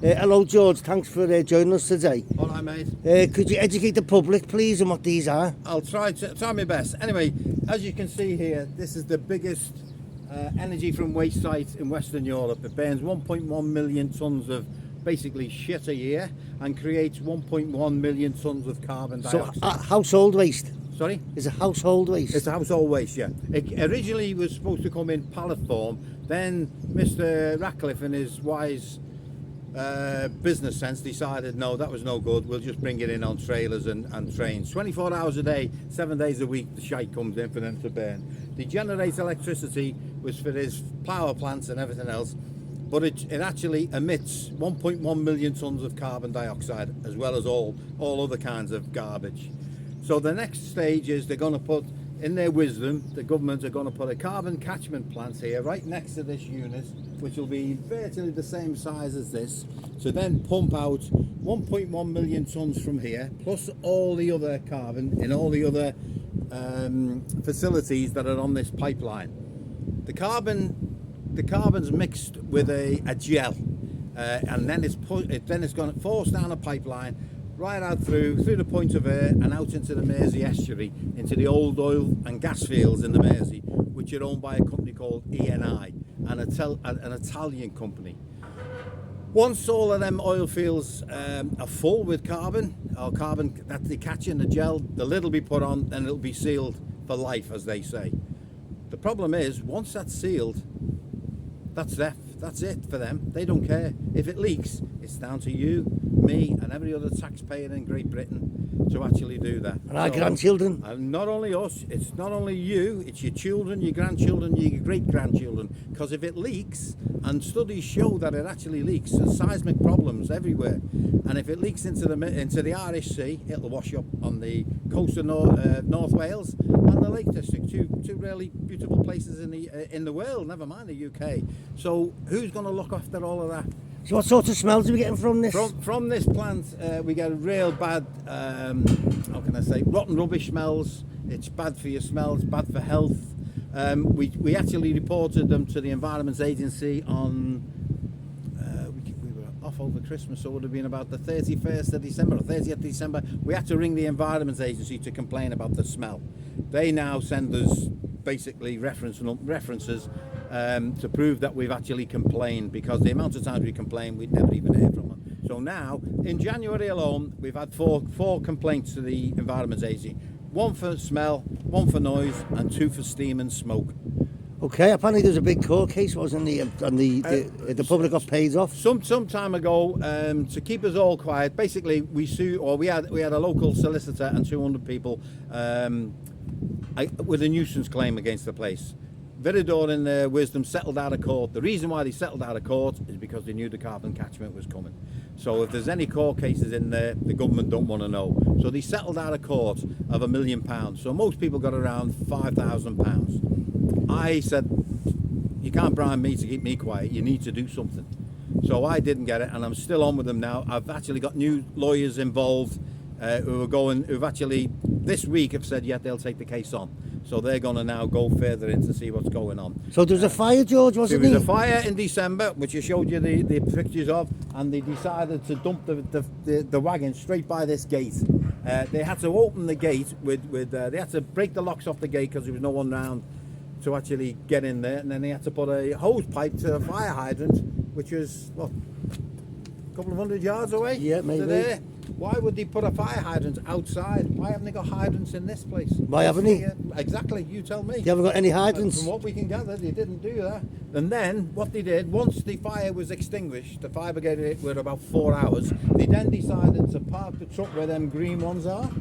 Hello, George. Thanks for joining us today. All right, mate. Could you educate the public, please, on what these are? I'll try my best. Anyway, as you can see here, this is the biggest energy from waste site in Western Europe. It burns 1.1 million tonnes of basically shit a year and creates 1.1 million tonnes of carbon dioxide. So, household waste? Sorry? Is it household waste? It's a household waste, yeah. It originally was supposed to come in pallet form. Then Mr. Ratcliffe and his wise business sense decided, no, that was no good. We'll just bring it in on trailers and trains. 24 hours a day, 7 days a week, the shite comes in for them to burn. They generate electricity, which for his power plants and everything else, but it actually emits 1.1 million tonnes of carbon dioxide, as well as all other kinds of garbage. So the next stage is they're going to put, in their wisdom, the government are going to put a carbon catchment plant here right next to this unit, which will be virtually the same size as this, to then pump out 1.1 million tonnes from here, plus all the other carbon in all the other facilities that are on this pipeline. The carbon's mixed with a gel, and then it's going to force down a pipeline right out through the Point of Ayr and out into the Mersey estuary, into the old oil and gas fields in the Mersey, which are owned by a company called ENI, an Italian company. Once all of them oil fields are full with carbon that they catch in the gel, the lid will be put on and it'll be sealed for life, as they say. The problem is, once that's sealed, that's it for them. They don't care. If it leaks, it's down to you, me and every other taxpayer in Great Britain to actually do that. And our grandchildren? Not only us, it's not only you, it's your children, your grandchildren, your great-grandchildren. Because if it leaks, and studies show that it actually leaks, there's seismic problems everywhere. And if it leaks into the Irish Sea, it'll wash up on the coast of North Wales and the Lake District, two really beautiful places in the world, never mind the UK. So who's going to look after all of that? So what sort of smells are we getting from this? From this plant, we get real bad, how can I say, rotten rubbish smells. It's bad for your smell, it's bad for health. We actually reported them to the Environment Agency on, we were off over Christmas, so it would have been about the 31st of December or 30th of December. We had to ring the Environment Agency to complain about the smell. They now send us basically references to prove that we've actually complained, because the amount of times we complain, we'd never even hear from them. So now, in January alone, we've had four complaints to the Environment Agency. One for smell, one for noise, and two for steam and smoke. Okay, apparently there's a big court case, wasn't there, and the public got paid off. Some time ago, to keep us all quiet, basically we had a local solicitor and 200 people with a nuisance claim against the place. Viridor, in their wisdom, settled out of court. The reason why they settled out of court is because they knew the carbon catchment was coming. So if there's any court cases in there, the government don't want to know. So they settled out of court of £1 million. So most people got around £5,000. I said, you can't bribe me to keep me quiet. You need to do something. So I didn't get it, and I'm still on with them now. I've actually got new lawyers involved who've actually this week have said, yeah, they'll take the case on. So they're going to now go further in to see what's going on. So there was a fire, George, wasn't there? There was a fire in December, which I showed you the pictures of, and they decided to dump the wagon straight by this gate. They had to open the gate they had to break the locks off the gate because there was no one round to actually get in there, and then they had to put a hose pipe to a fire hydrant, which was, what, a couple of 100 yards away? Yeah, maybe. To there. Why would they put a fire hydrant outside? Why haven't they got hydrants in this place? Why haven't they? Exactly, you tell me. They haven't got any hydrants? From what we can gather, they didn't do that. And then, what they did, once the fire was extinguished, the fire brigade were about 4 hours, they then decided to park the truck where them green ones are.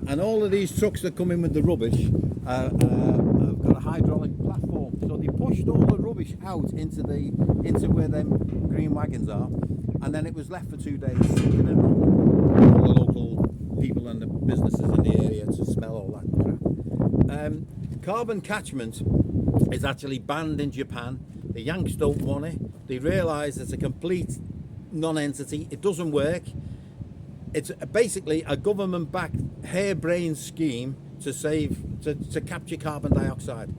And all of these trucks that come in with the rubbish have got a hydraulic platform. So they pushed all the rubbish out into where them green wagons are. And then it was left for 2 days sitting and rotting. All the local people and the businesses in the area to smell all that crap. Carbon catchment is actually banned in Japan. The Yanks don't want it. They realise it's a complete non-entity. It doesn't work. It's basically a government-backed harebrained scheme to capture carbon dioxide.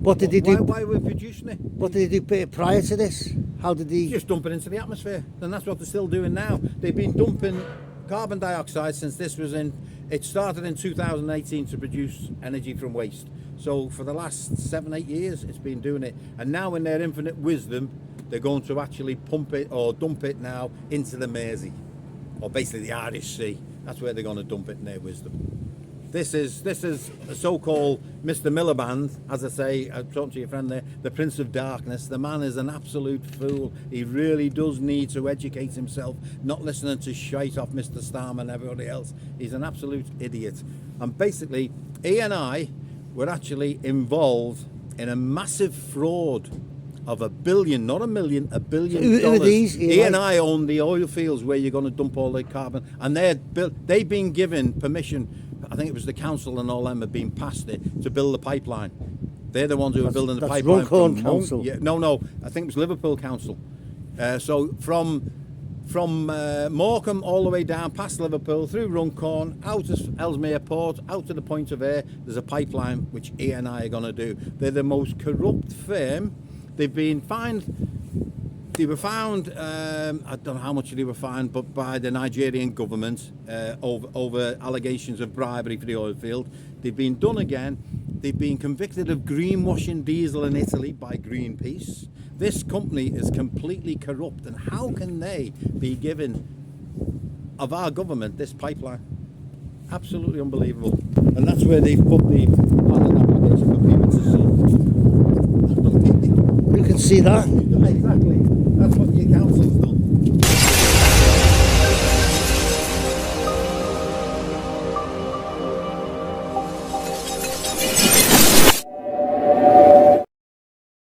What did they do? Why are we producing it? What did they do prior to this? How did they? Just dump it into the atmosphere, and that's what they're still doing now. They've been dumping carbon dioxide since this was in. It started in 2018 to produce energy from waste. So for the last 7-8 years, it's been doing it, and now in their infinite wisdom, they're going to actually pump it or dump it now into the Mersey, or basically the Irish Sea. That's where they're going to dump it in their wisdom. This is a so-called Mr. Miliband, as I say. I talked to your friend there, the Prince of Darkness. The man is an absolute fool. He really does need to educate himself, not listening to shite off Mr. Starmer and everybody else. He's an absolute idiot. And basically, E&I were actually involved in a massive fraud of $1 billion, not a million, $1 billion. Who are these? E&I own the oil fields where you're going to dump all the carbon, and they've been given permission. I think it was the council and all them have been passed it to build the pipeline. They're the ones who are building the pipeline. Runcorn from Council. No, I think it was Liverpool Council. So from Morecambe all the way down past Liverpool, through Runcorn, out of Ellesmere Port, out to the Point of Ayr, there's a pipeline which E&I are going to do. They're the most corrupt firm. They've been fined. They were found, I don't know how much they were fined, but by the Nigerian government over allegations of bribery for the oil field. They've been done again. They've been convicted of greenwashing diesel in Italy by Greenpeace. This company is completely corrupt, and how can they be given of our government this pipeline? Absolutely unbelievable. And that's where they've put the planning application for people to see. You can see that. Exactly.